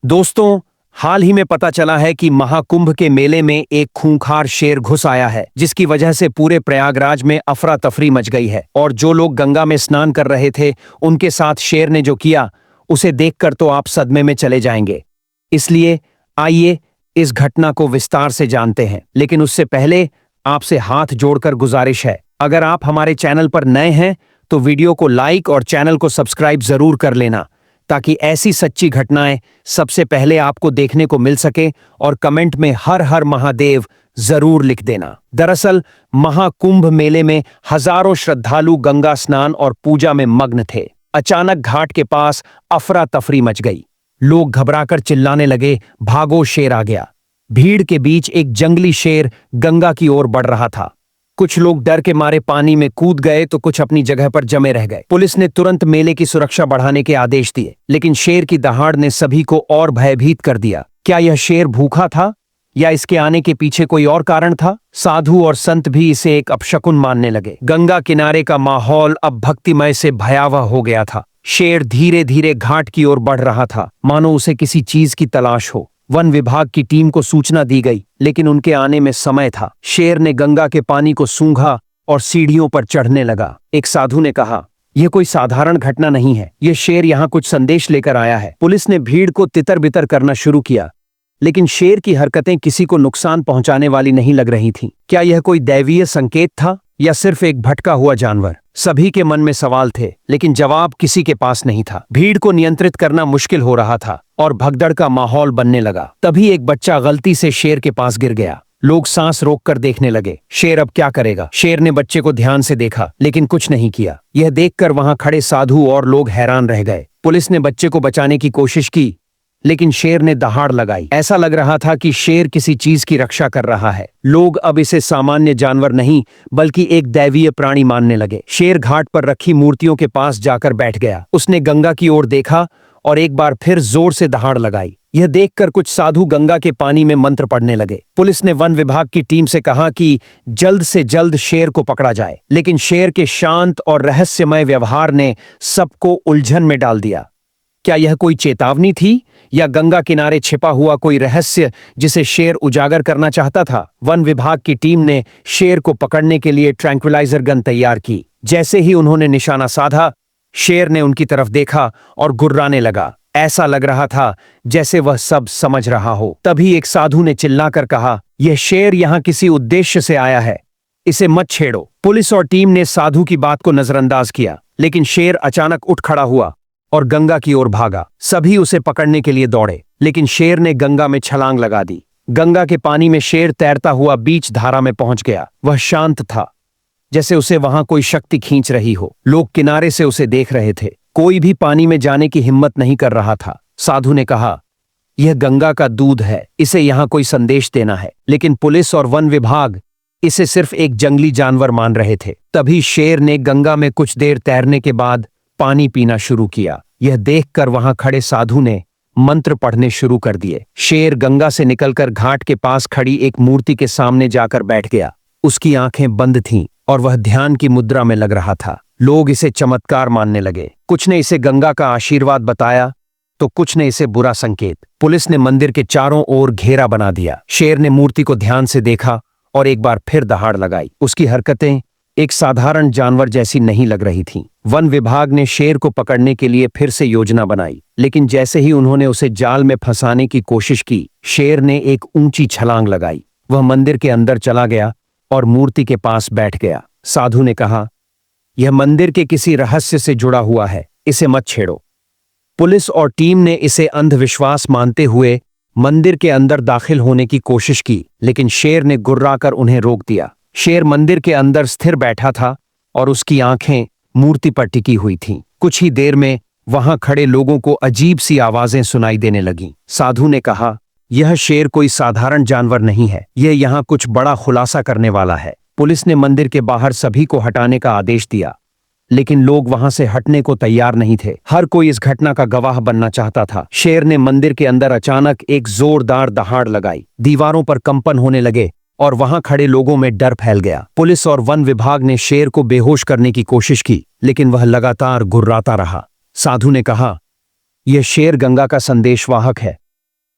दोस्तों, हाल ही में पता चला है कि महाकुंभ के मेले में एक खूंखार शेर घुस आया है, जिसकी वजह से पूरे प्रयागराज में अफरा तफरी मच गई है। और जो लोग गंगा में स्नान कर रहे थे, उनके साथ शेर ने जो किया, उसे देखकर तो आप सदमे में चले जाएंगे। इसलिए आइए इस घटना को विस्तार से जानते हैं। लेकिन उससे पहले आपसे हाथ जोड़कर गुजारिश है, अगर आप हमारे चैनल पर नए हैं तो वीडियो को लाइक और चैनल को सब्सक्राइब जरूर कर लेना, ताकि ऐसी सच्ची घटनाएं सबसे पहले आपको देखने को मिल सके। और कमेंट में हर हर महादेव जरूर लिख देना। दरअसल महाकुंभ मेले में हजारों श्रद्धालु गंगा स्नान और पूजा में मग्न थे। अचानक घाट के पास अफरा तफरी मच गई। लोग घबराकर चिल्लाने लगे, भागो शेर आ गया। भीड़ के बीच एक जंगली शेर गंगा की ओर बढ़ रहा था। कुछ लोग डर के मारे पानी में कूद गए तो कुछ अपनी जगह पर जमे रह गए। पुलिस ने तुरंत मेले की सुरक्षा बढ़ाने के आदेश दिए, लेकिन शेर की दहाड़ ने सभी को और भयभीत कर दिया। क्या यह शेर भूखा था या इसके आने के पीछे कोई और कारण था? साधु और संत भी इसे एक अपशकुन मानने लगे। गंगा किनारे का माहौल अब भक्तिमय से भयावह हो गया था। शेर धीरे धीरे घाट की ओर बढ़ रहा था, मानो उसे किसी चीज की तलाश हो। वन विभाग की टीम को सूचना दी गई, लेकिन उनके आने में समय था। शेर ने गंगा के पानी को सूंघा और सीढ़ियों पर चढ़ने लगा। एक साधु ने कहा, यह कोई साधारण घटना नहीं है, यह शेर यहाँ कुछ संदेश लेकर आया है। पुलिस ने भीड़ को तितर बितर करना शुरू किया, लेकिन शेर की हरकतें किसी को नुकसान पहुंचाने वाली नहीं लग रही थीं। क्या यह कोई दैवीय संकेत था या सिर्फ एक भटका हुआ जानवर? सभी के मन में सवाल थे, लेकिन जवाब किसी के पास नहीं था। भीड़ को नियंत्रित करना मुश्किल हो रहा था और भगदड़ का माहौल बनने लगा। तभी एक बच्चा गलती से शेर के पास गिर गया। लोग सांस रोककर देखने लगे, शेर अब क्या करेगा? शेर ने बच्चे को ध्यान से देखा, लेकिन कुछ नहीं किया। यह देखकर वहां खड़े साधु और लोग हैरान रह गए। पुलिस ने बच्चे को बचाने की कोशिश की, लेकिन शेर ने दहाड़ लगाई। ऐसा लग रहा था कि शेर किसी चीज की रक्षा कर रहा है। लोग अब इसे सामान्य जानवर नहीं, बल्कि एक दैवीय प्राणी मानने लगे। शेर घाट पर रखी मूर्तियों के पास जाकर बैठ गया। उसने गंगा की ओर देखा और एक बार फिर जोर से दहाड़ लगाई। यह देखकर कुछ साधु गंगा के पानी में मंत्र पढ़ने लगे। पुलिस ने वन विभाग की टीम से कहा कि जल्द से जल्द शेर को पकड़ा जाए, लेकिन शेर के शांत और रहस्यमय व्यवहार ने सबको उलझन में डाल दिया। क्या यह कोई चेतावनी थी या गंगा किनारे छिपा हुआ कोई रहस्य जिसे शेर उजागर करना चाहता था? वन विभाग की टीम ने शेर को पकड़ने के लिए ट्रैंक्विलाइजर गन तैयार की। जैसे ही उन्होंने निशाना साधा, शेर ने उनकी तरफ देखा और गुर्राने लगा। ऐसा लग रहा था जैसे वह सब समझ रहा हो। तभी एक साधु ने चिल्लाकर कहा, यह शेर यहाँ किसी उद्देश्य से आया है, इसे मत छेड़ो। पुलिस और टीम ने साधु की बात को नजरअंदाज किया, लेकिन शेर अचानक उठ खड़ा हुआ और गंगा की ओर भागा। सभी उसे पकड़ने के लिए दौड़े, लेकिन शेर ने गंगा में छलांग लगा दी। गंगा के पानी में शेर तैरता हुआ बीच धारा में पहुंच गया। वह शांत था, जैसे उसे वहां कोई शक्ति खींच रही हो। लोग किनारे से उसे देख रहे थे, कोई भी पानी में जाने की हिम्मत नहीं कर रहा था। साधु ने कहा, यह गंगा का दूध है, इसे यहां कोई संदेश देना है। लेकिन पुलिस और वन विभाग इसे सिर्फ एक जंगली जानवर मान रहे थे। तभी शेर ने गंगा में कुछ देर तैरने के बाद पानी पीना शुरू किया। यह देखकर वहां खड़े साधु ने मंत्र पढ़ने शुरू कर दिए। शेर गंगा से निकलकर घाट के पास खड़ी एक मूर्ति के सामने जाकर बैठ गया। उसकी आंखें बंद थीं और वह ध्यान की मुद्रा में लग रहा था। लोग इसे चमत्कार मानने लगे। कुछ ने इसे गंगा का आशीर्वाद बताया तो कुछ ने इसे बुरा संकेत। पुलिस ने मंदिर के चारों ओर घेरा बना दिया। शेर ने मूर्ति को ध्यान से देखा और एक बार फिर दहाड़ लगाई। उसकी हरकतें एक साधारण जानवर जैसी नहीं लग रही थीं। वन विभाग ने शेर को पकड़ने के लिए फिर से योजना बनाई, लेकिन जैसे ही उन्होंने उसे जाल में फंसाने की कोशिश की, शेर ने एक ऊंची छलांग लगाई। वह मंदिर के अंदर चला गया और मूर्ति के पास बैठ गया। साधु ने कहा, यह मंदिर के किसी रहस्य से जुड़ा हुआ है, इसे मत छेड़ो। पुलिस और टीम ने इसे अंधविश्वास मानते हुए मंदिर के अंदर दाखिल होने की कोशिश की, लेकिन शेर ने गुर्राकर उन्हें रोक दिया। शेर मंदिर के अंदर स्थिर बैठा था और उसकी आंखें मूर्ति पर टिकी हुई थीं। कुछ ही देर में वहां खड़े लोगों को अजीब सी आवाजें सुनाई देने लगीं। साधु ने कहा, यह शेर कोई साधारण जानवर नहीं है, यह यहाँ कुछ बड़ा खुलासा करने वाला है। पुलिस ने मंदिर के बाहर सभी को हटाने का आदेश दिया, लेकिन लोग वहां से हटने को तैयार नहीं थे। हर कोई इस घटना का गवाह बनना चाहता था। शेर ने मंदिर के अंदर अचानक एक जोरदार दहाड़ लगाई। दीवारों पर कंपन होने लगे और वहां खड़े लोगों में डर फैल गया। पुलिस और वन विभाग ने शेर को बेहोश करने की कोशिश की, लेकिन वह लगातार गुर्राता रहा। साधु ने कहा, यह शेर गंगा का संदेशवाहक है,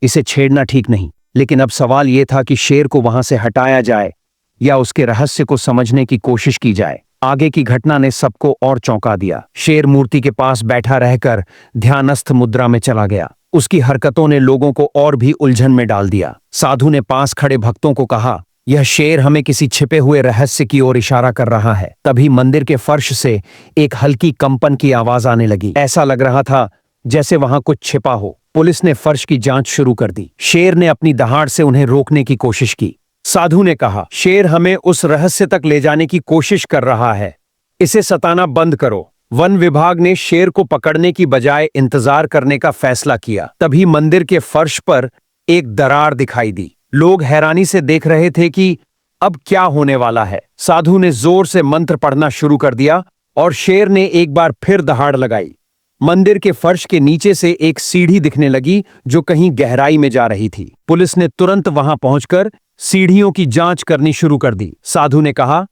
इसे छेड़ना ठीक नहीं। लेकिन अब सवाल यह था कि शेर को वहां से हटाया जाए या उसके रहस्य को समझने की कोशिश की जाए। आगे की घटना ने सबको और चौंका दिया। शेर मूर्ति के पास बैठा रहकर ध्यानस्थ मुद्रा में चला गया। उसकी हरकतों ने लोगों को और भी उलझन में डाल दिया। साधु ने पास खड़े भक्तों को कहा, यह शेर हमें किसी छिपे हुए रहस्य की ओर इशारा कर रहा है। तभी मंदिर के फर्श से एक हल्की कंपन की आवाज आने लगी। ऐसा लग रहा था जैसे वहां कुछ छिपा हो। पुलिस ने फर्श की जांच शुरू कर दी। शेर ने अपनी दहाड़ से उन्हें रोकने की कोशिश की। साधु ने कहा, शेर हमें उस रहस्य तक ले जाने की कोशिश कर रहा है, इसे सताना बंद करो। वन विभाग ने शेर को पकड़ने की बजाय इंतजार करने का फैसला किया। तभी मंदिर के फर्श पर एक दरार दिखाई दी। लोग हैरानी से देख रहे थे कि अब क्या होने वाला है। साधु ने जोर से मंत्र पढ़ना शुरू कर दिया और शेर ने एक बार फिर दहाड़ लगाई। मंदिर के फर्श के नीचे से एक सीढ़ी दिखने लगी जो कहीं गहराई में जा रही थी। पुलिस ने तुरंत वहां पहुंचकर सीढ़ियों की जांच करनी शुरू कर दी। साधु ने कहा,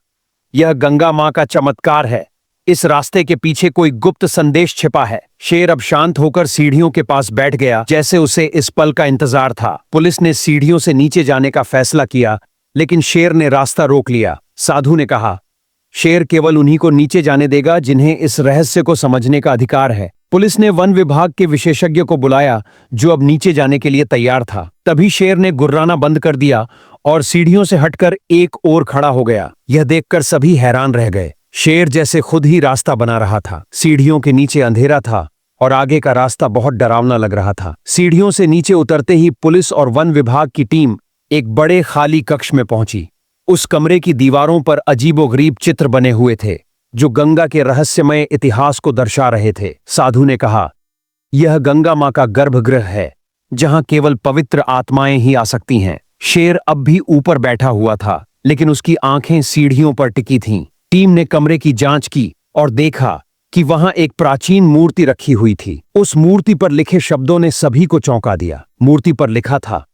यह गंगा मां का चमत्कार है, इस रास्ते के पीछे कोई गुप्त संदेश छिपा है। शेर अब शांत होकर सीढ़ियों के पास बैठ गया, जैसे उसे इस पल का इंतजार था। पुलिस ने सीढ़ियों से नीचे जाने का फैसला किया, लेकिन शेर ने रास्ता रोक लिया। साधु ने कहा, शेर केवल उन्हीं को नीचे जाने देगा जिन्हें इस रहस्य को समझने का अधिकार है। पुलिस ने वन विभाग के विशेषज्ञ को बुलाया, जो अब नीचे जाने के लिए तैयार था। तभी शेर ने गुर्राना बंद कर दिया और सीढ़ियों से हटकर एक ओर खड़ा हो गया। यह देखकर सभी हैरान रह गए। शेर जैसे खुद ही रास्ता बना रहा था। सीढ़ियों के नीचे अंधेरा था और आगे का रास्ता बहुत डरावना लग रहा था। सीढ़ियों से नीचे उतरते ही पुलिस और वन विभाग की टीम एक बड़े खाली कक्ष में पहुंची। उस कमरे की दीवारों पर अजीबोगरीब चित्र बने हुए थे, जो गंगा के रहस्यमय इतिहास को दर्शा रहे थे। साधु ने कहा, यह गंगा मां का गर्भगृह है, जहां केवल पवित्र आत्माएं ही आ सकती हैं। शेर अब भी ऊपर बैठा हुआ था, लेकिन उसकी आंखें सीढ़ियों पर टिकी थीं। टीम ने कमरे की जांच की और देखा कि वहां एक प्राचीन मूर्ति रखी हुई थी। उस मूर्ति पर लिखे शब्दों ने सभी को चौंका दिया। मूर्ति पर लिखा था,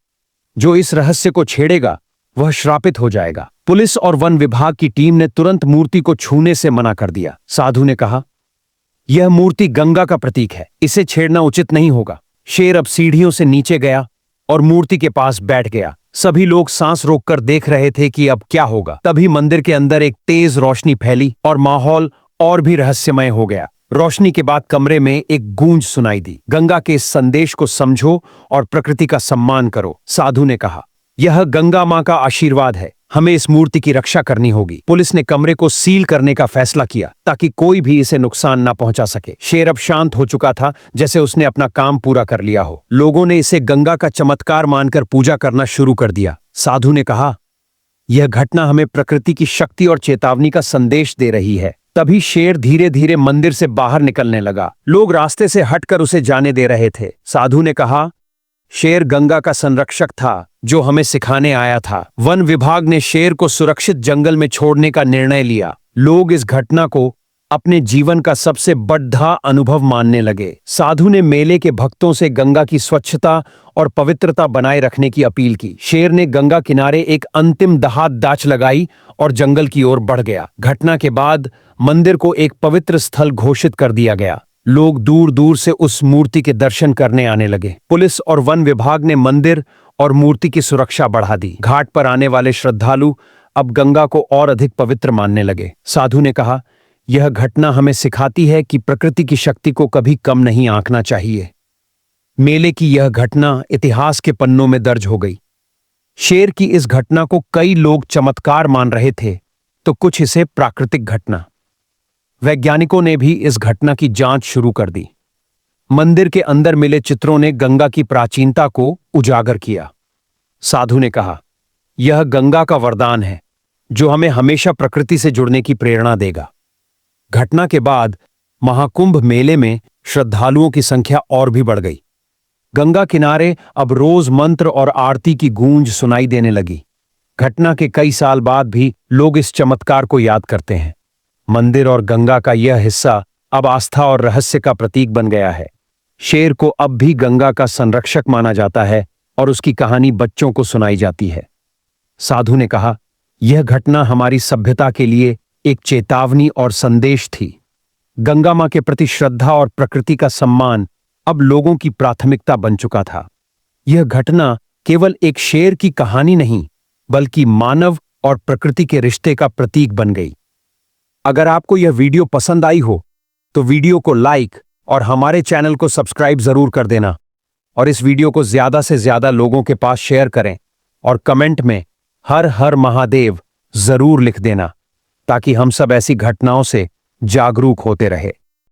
जो इस रहस्य को छेड़ेगा वह श्रापित हो जाएगा। पुलिस और वन विभाग की टीम ने तुरंत मूर्ति को छूने से मना कर दिया। साधु ने कहा, यह मूर्ति गंगा का प्रतीक है, इसे छेड़ना उचित नहीं होगा। शेर अब सीढ़ियों से नीचे गया और मूर्ति के पास बैठ गया। सभी लोग सांस रोककर देख रहे थे कि अब क्या होगा। तभी मंदिर के अंदर एक तेज रोशनी फैली और माहौल और भी रहस्यमय हो गया। रोशनी के बाद कमरे में एक गूंज सुनाई दी, गंगा के इस संदेश को समझो और प्रकृति का सम्मान करो। साधु ने कहा, यह गंगा मां का आशीर्वाद है, हमें इस मूर्ति की रक्षा करनी होगी। पुलिस ने कमरे को सील करने का फैसला किया ताकि कोई भी इसे नुकसान न पहुंचा सके। शेर अब शांत हो चुका था, जैसे उसने अपना काम पूरा कर लिया हो। लोगों ने इसे गंगा का चमत्कार मानकर पूजा करना शुरू कर दिया। साधु ने कहा, यह घटना हमें प्रकृति की शक्ति और चेतावनी का संदेश दे रही है। तभी शेर धीरे धीरे मंदिर से बाहर निकलने लगा। लोग रास्ते से हटकर उसे जाने दे रहे थे। साधु ने कहा, शेर गंगा का संरक्षक था, जो हमें सिखाने आया था। वन विभाग ने शेर को सुरक्षित जंगल में छोड़ने का निर्णय लिया। लोग इस घटना को अपने जीवन का सबसे बड़ा अनुभव मानने लगे। साधु ने मेले के भक्तों से गंगा की स्वच्छता और पवित्रता बनाए रखने की अपील की। शेर ने गंगा किनारे एक अंतिम दहाड़ लगाई और जंगल की ओर बढ़ गया। घटना के बाद मंदिर को एक पवित्र स्थल घोषित कर दिया गया। लोग दूर दूर से उस मूर्ति के दर्शन करने आने लगे। पुलिस और वन विभाग ने मंदिर और मूर्ति की सुरक्षा बढ़ा दी। घाट पर आने वाले श्रद्धालु अब गंगा को और अधिक पवित्र मानने लगे। साधु ने कहा, यह घटना हमें सिखाती है कि प्रकृति की शक्ति को कभी कम नहीं आंकना चाहिए। मेले की यह घटना इतिहास के पन्नों में दर्ज हो गई। शेर की इस घटना को कई लोग चमत्कार मान रहे थे, तो कुछ इसे प्राकृतिक घटना। वैज्ञानिकों ने भी इस घटना की जांच शुरू कर दी। मंदिर के अंदर मिले चित्रों ने गंगा की प्राचीनता को उजागर किया। साधु ने कहा, यह गंगा का वरदान है, जो हमें हमेशा प्रकृति से जुड़ने की प्रेरणा देगा। घटना के बाद महाकुंभ मेले में श्रद्धालुओं की संख्या और भी बढ़ गई। गंगा किनारे अब रोज मंत्र और आरती की गूंज सुनाई देने लगी। घटना के कई साल बाद भी लोग इस चमत्कार को याद करते हैं। मंदिर और गंगा का यह हिस्सा अब आस्था और रहस्य का प्रतीक बन गया है। शेर को अब भी गंगा का संरक्षक माना जाता है और उसकी कहानी बच्चों को सुनाई जाती है। साधु ने कहा, यह घटना हमारी सभ्यता के लिए एक चेतावनी और संदेश थी। गंगा मां के प्रति श्रद्धा और प्रकृति का सम्मान अब लोगों की प्राथमिकता बन चुका था। यह घटना केवल एक शेर की कहानी नहीं, बल्कि मानव और प्रकृति के रिश्ते का प्रतीक बन गई। अगर आपको यह वीडियो पसंद आई हो तो वीडियो को लाइक और हमारे चैनल को सब्सक्राइब जरूर कर देना, और इस वीडियो को ज्यादा से ज्यादा लोगों के पास शेयर करें और कमेंट में हर हर महादेव जरूर लिख देना, ताकि हम सब ऐसी घटनाओं से जागरूक होते रहे।